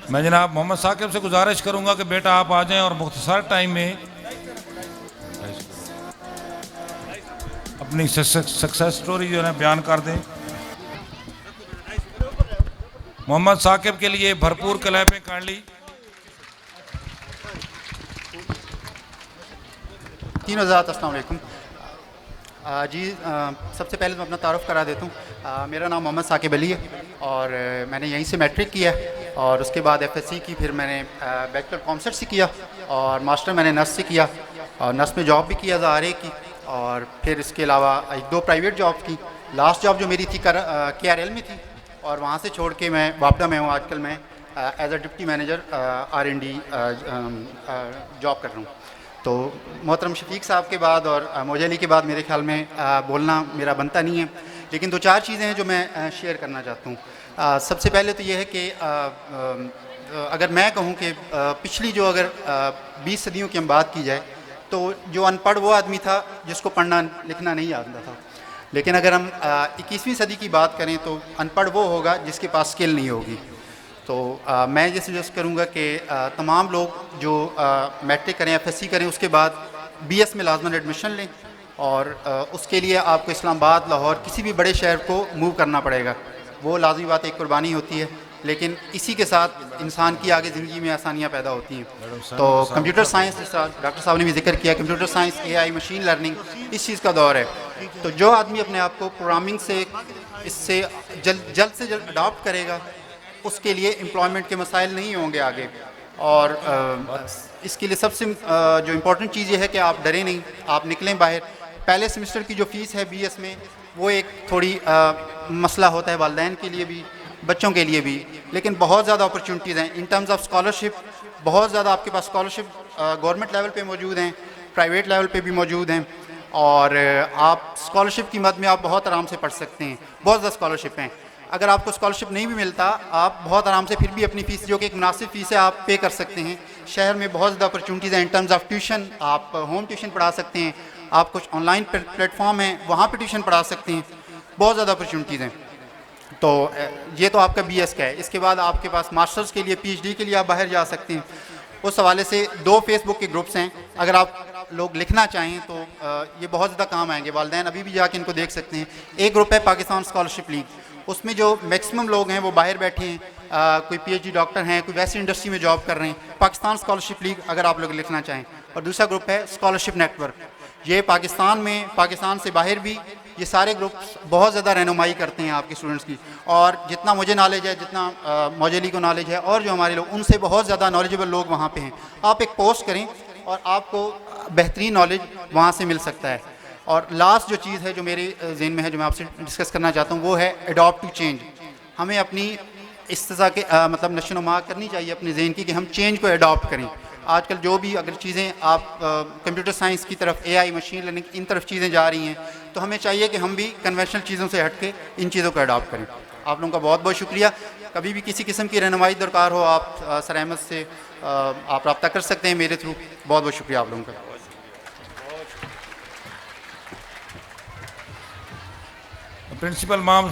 मैं जनाब मोहम्मद साकिब से गुजारिश करूंगा कि बेटा आप आ जाएं और मुख्तसर टाइम में अपनी सक्सेस स्टोरी जो है बयान कर दें। मोहम्मद साकिब के लिए भरपूर क्लैपें कर ली। तीन हज़ार अस्सलाम वालेकुम। जी सबसे पहले मैं अपना तारुफ़ करा देता हूँ। मेरा नाम मोहम्मद साकिब अली है और मैंने यहीं से मैट्रिक किया और उसके बाद एफएससी की, फिर मैंने बैचलर कॉमर्स से किया और मास्टर मैंने नर्स से किया और नर्स में जॉब भी किया ज़ारे की, और फिर इसके अलावा एक दो प्राइवेट जॉब की। लास्ट जॉब जो मेरी थी KRL में थी और वहाँ से छोड़ के मैं वापडा में हूँ। आजकल मैं as a deputy manager R&D job कर रहा हूँ। तो मोहतरम शफीक साहब के बाद और मौजा अली के बाद मेरे ख्याल में बोलना मेरा बनता नहीं है, लेकिन दो चार चीज़ें हैं जो मैं शेयर करना चाहता हूँ। सबसे पहले तो ये है कि अगर मैं कहूँ कि पिछली जो अगर 20 सदियों की हम बात की जाए तो जो अनपढ़ वो आदमी था जिसको पढ़ना लिखना नहीं आता था, लेकिन अगर हम 21वीं सदी की बात करें तो अनपढ़ वो होगा जिसके पास स्किल नहीं होगी। तो मैं ये सजेस्ट करूँगा कि तमाम लोग जो मैट्रिक करें, एफएससी करें, उसके बाद BS में लाजमन एडमिशन लें और उसके लिए आपको इस्लामाबाद, लाहौर, किसी भी बड़े शहर को मूव करना पड़ेगा। वो लाजमी बात, एक कुर्बानी होती है, लेकिन इसी के साथ इंसान की आगे ज़िंदगी में आसानियाँ पैदा होती हैं। तो कंप्यूटर साइंस, जैसा डॉक्टर साहब ने भी जिक्र किया, computer science, AI, machine learning, इस चीज़ का दौर है। तो जो आदमी अपने आप को प्रोग्रामिंग से इससे जल्द से जल्द अडॉप्ट करेगा उसके लिए एम्प्लॉयमेंट के मसाइल नहीं होंगे आगे। और इसके लिए सबसे जो इम्पोर्टेंट चीज़ ये है कि आप डरें नहीं, आप निकलें बाहर। पहले सेमेस्टर की जो फ़ीस है BS में वो एक थोड़ी मसला होता है वालिदैन के लिए भी, बच्चों के लिए भी, लेकिन बहुत ज़्यादा अपॉर्चुनिटीज़ हैं इन टर्म्स ऑफ स्कॉलरशिप। बहुत ज़्यादा आपके पास स्कॉलरशिप गवर्नमेंट लेवल पे मौजूद हैं, प्राइवेट लेवल पे भी मौजूद हैं, और आप स्कॉलरशिप की मद में आप बहुत आराम से पढ़ सकते हैं। बहुत ज़्यादा स्कॉलरशिप हैं। अगर आपको स्कॉलरशिप नहीं भी मिलता, आप बहुत आराम से फिर भी अपनी फ़ीस, जो कि एक मुनासिब फ़ीस है, आप पे कर सकते हैं। शहर में बहुत ज़्यादा अपॉर्चुनिटीज़ हैं इन टर्म्स ऑफ ट्यूशन। आप होम ट्यूशन पढ़ा सकते हैं, आप कुछ ऑनलाइन प्लेटफॉर्म हैं वहाँ पे ट्यूशन पढ़ा सकते हैं। बहुत ज़्यादा अपॉर्चुनिटीज़ हैं। तो ये तो आपका BS का है। इसके बाद आपके पास मास्टर्स के लिए, PhD के लिए आप बाहर जा सकते हैं। उस हवाले से 2 फेसबुक के ग्रुप्स हैं, अगर आप लोग लिखना चाहें तो ये बहुत ज़्यादा काम आएंगे। वालिदैन अभी भी जाके इनको देख सकते हैं। एक ग्रुप है पाकिस्तान स्कॉलरशिप लीग, उसमें जो मैक्सिमम लोग हैं वो बाहर बैठे हैं, कोई PhD डॉक्टर हैं, कोई वैसी इंडस्ट्री में जॉब कर रहे हैं। पाकिस्तान स्कॉलरशिप लीग अगर आप लोग लिखना चाहें। और दूसरा ग्रुप है स्कॉलरशिप नेटवर्क, ये पाकिस्तान में, पाकिस्तान से बाहर भी ये सारे ग्रुप्स बहुत ज़्यादा रहनुमाई करते हैं आपके स्टूडेंट्स की। और जितना मुझे नॉलेज है, जितना मौजा अली को नॉलेज है, और जो हमारे लोग, उनसे बहुत ज़्यादा नॉलेजेबल लोग वहाँ पे हैं। आप एक पोस्ट करें और आपको बेहतरीन नॉलेज वहाँ से मिल सकता है। और लास्ट जो चीज़ है जो मेरे ज़हन में है, जो मैं आपसे डिस्कस करना चाहता हूँ, वो है अडॉप्ट टू चेंज। हमें अपनी इस तरह के मतलब नशोनुमा करनी चाहिए अपने ज़हन की कि हम चेंज को अडॉप्ट करें। आजकल जो भी अगर चीज़ें आप कंप्यूटर साइंस की तरफ, AI, मशीन लर्निंग, इन तरफ चीज़ें जा रही हैं, तो हमें चाहिए कि हम भी कन्वेंशनल चीज़ों से हट के इन चीज़ों को अडॉप्ट करें। आप लोगों का बहुत बहुत शुक्रिया। कभी भी किसी किस्म की रहनुमाई दरकार हो, आप सर अहमद से आप रब्ता कर सकते हैं मेरे थ्रू। बहुत बहुत शुक्रिया आप लोगों का। प्रिंसिपल माम